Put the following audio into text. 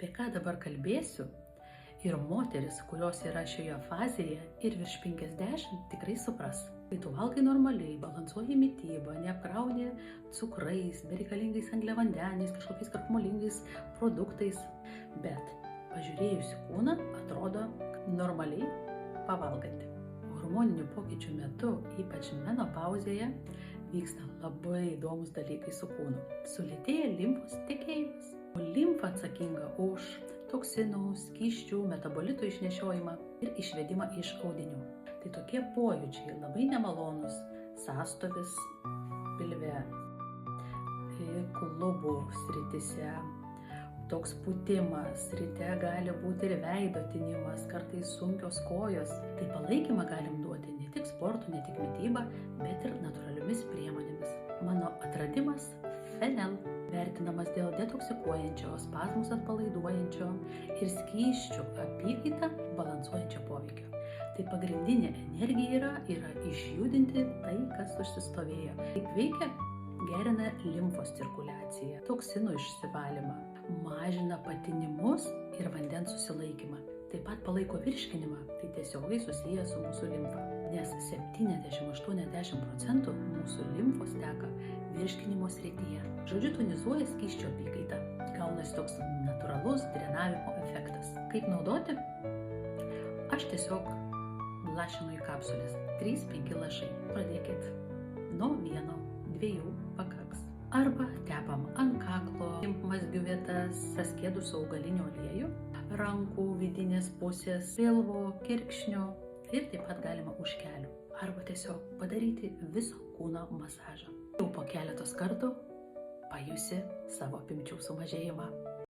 Apie ką dabar kalbėsiu ir moteris, kurios yra šioje fazėje ir virš 50, tikrai supras. Kai tu valgai normaliai, balansuoji mitybą, neapkrauni cukrais, bereikalingais angliavandeniais, kažkokiais krakmolingais produktais, bet pažiūrėjusi kūną atrodo normaliai pavalganti. Hormoninių pokyčių metu, ypač menopauzėje, vyksta labai įdomus dalykai su kūnu. Sulėtėja limfos tekėjimas. O limfa atsakinga už toksinų, skysčių, metabolitų išnešiojimą ir išvedimą iš audinių. Tai tokie pojūčiai labai nemalonus, sąstovis pilve, klubų srityse, toks pūtimas, ryte gali būti ir veido tinimas, kartais sunkios kojos. Tai palaikymą galim duoti ne tik sportu, ne tik mityba, bet ir natūraliomis priemonėmis. Mano atradimas – Fenel, vertinamas dėl detoksikuojančio, spazmus atpalaiduojančio ir skysčių apykaitą balansuojančio poveikio. Tai pagrindinė energija yra išjudinti tai, kas užsistovėjo. Kaip veikia? Gerina limfos cirkuliaciją, toksinų išsivalymą, mažina patinimus ir vandens susilaikymą. Taip pat palaiko virškinimą, tai tiesiogiai susijęs su mūsų limfa. Nes 70–80% mūsų limfos teka virškinimo srityje. Žodžiu, tonizuoja skysčių apykaitą. Gaunasi toks natūralus drenavimo efektas. Kaip naudoti? Aš tiesiog lašinu į kapsulės. 3–5 lašai. Pradėkit nuo 1–2 pakaks. Arba tepam ant kaklo, limfmazgių vietas, saskėdų su augaliniu aliejų, rankų vidinės pusės, pilvo, kirkšnių ir taip pat galima už kelių. Arba tiesiog padaryti viso kūno masažą. Jau po keletos kartų pajusi savo apimčių sumažėjimą.